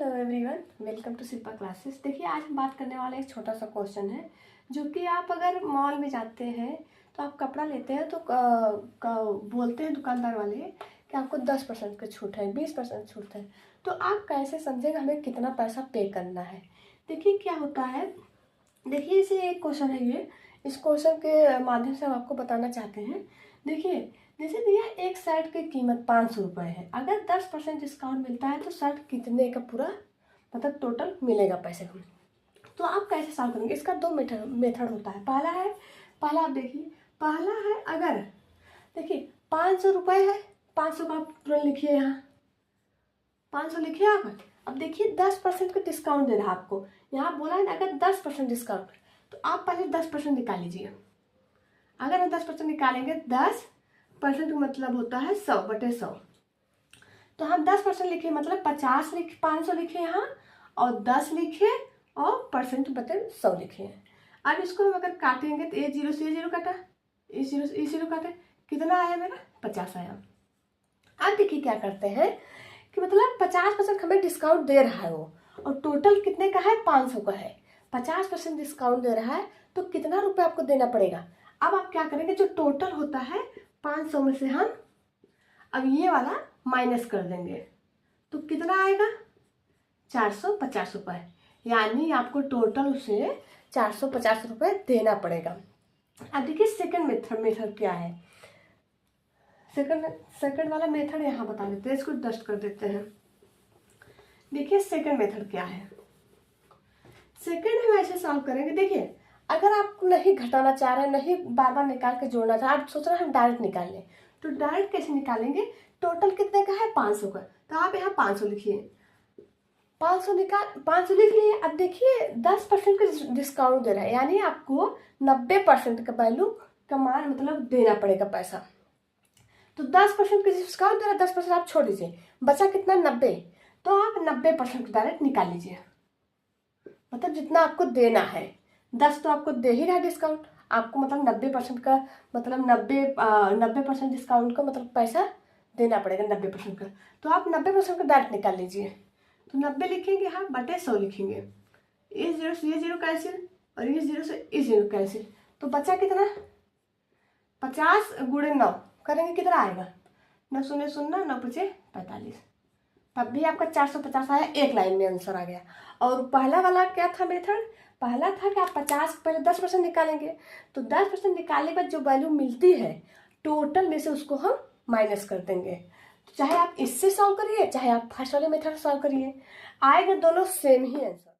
Hello everyone, welcome to Shilpa classes. देखिए, आज हम बात करने वाले एक छोटा सा क्वेश्चन है जो कि आप अगर मॉल में जाते हैं तो आप कपड़ा लेते हैं तो बोलते हैं दुकानदार वाले कि आपको 10% की छूट है, 20% छूट है। तो आप कैसे समझेंगे हमें कितना पैसा पे करना है। देखिए क्या होता है, देखिए इसे एक क्वेश्चन है ये। इस क्वेश्चन के माध्यम से हम आपको बताना चाहते हैं। देखिए, जैसे दिया एक शर्ट की कीमत 500 रुपये है। अगर 10% डिस्काउंट मिलता है तो शर्ट कितने का पूरा मतलब टोटल मिलेगा पैसे को। तो आप कैसे सॉल्व करेंगे, इसका दो मेथड होता है। पहला आप देखिए, पहला है अगर देखिए 500 रुपये है, 500 का आप तुरंत लिखिए, यहाँ 500 लिखिए आप। अब देखिए 10% का डिस्काउंट दे रहा है आपको, यहाँ बोला है ना अगर 10% डिस्काउंट, तो आप पहले 10% निकाल लीजिए। अगर हम 10% निकालेंगे, 10% का मतलब होता है 100/100। तो हम 10% लिखे मतलब 500 लिखे यहाँ, और 10 लिखे और परसेंट बटे 100 लिखे। अब इसको हम अगर काटेंगे तो ये 0 से ये 0 काटा, इस 0 से इस 0 काटे, कितना आया मेरा 50 आया। अब देखिए क्या करते हैं कि मतलब 50% हमें डिस्काउंट दे रहा है वो, और टोटल कितने का है 500 का है। 50% डिस्काउंट दे रहा है तो कितना रुपये आपको देना पड़ेगा। अब आप क्या करेंगे, जो टोटल होता है 500 में से हम अब ये वाला माइनस कर देंगे तो कितना आएगा 450 रुपये। यानी आपको टोटल उसे 450 रुपये देना पड़ेगा। अब देखिए सेकंड मेथड क्या है। सेकंड वाला मेथड यहाँ बता देते हैं, इसको डस्ट कर देते हैं। देखिए सेकंड मेथड क्या है। सेकंड हम ऐसे सॉल्व करेंगे। देखिए अगर आप नहीं घटाना चाह रहे हैं, नहीं बार बार निकाल के जोड़ना चाह रहे, आप सोच रहे हैं हम डायरेक्ट निकाल लें, तो डायरेक्ट कैसे निकालेंगे। टोटल कितने का है 500 का, तो आप यहाँ 500 लिखिए। 500 लिख लिए। अब देखिए 10% का डिस्काउंट दे रहा है, यानी आपको 90% का वैल्यू का मान मतलब देना पड़ेगा पैसा। तो 10% का डिस्काउंट दे रहा है, 10% आप छोड़ दीजिए, बचा कितना 90। तो आप 90% डायरेक्ट निकाल लीजिए, मतलब जितना आपको देना है। 10 तो आपको दे ही रहा है डिस्काउंट, आपको मतलब 90% का मतलब 90% डिस्काउंट का मतलब पैसा देना पड़ेगा 90% का। तो आप 90% का डायरेक्ट निकाल लीजिए। तो 90 लिखेंगे हाँ बटे 100 लिखेंगे। इस 0 से ये 0 कैंसिल, और इस 0 से इस 0 कैंसिल, तो बचा कितना 50 गुणे 9 करेंगे कितना आएगा 9 शून्य शून्य 9 पचे 45। तब भी आपका 450 आया, एक लाइन में आंसर आ गया। और पहला वाला क्या था मेथड, पहला था कि आप 50 पहले 10% निकालेंगे, तो 10% निकालने के बाद जो वैल्यू मिलती है टोटल में से उसको हम माइनस कर देंगे। तो चाहे आप इससे सॉल्व करिए, चाहे आप फर्स्ट वाले मेथड से सॉल्व करिए, आएगा दोनों सेम ही आंसर।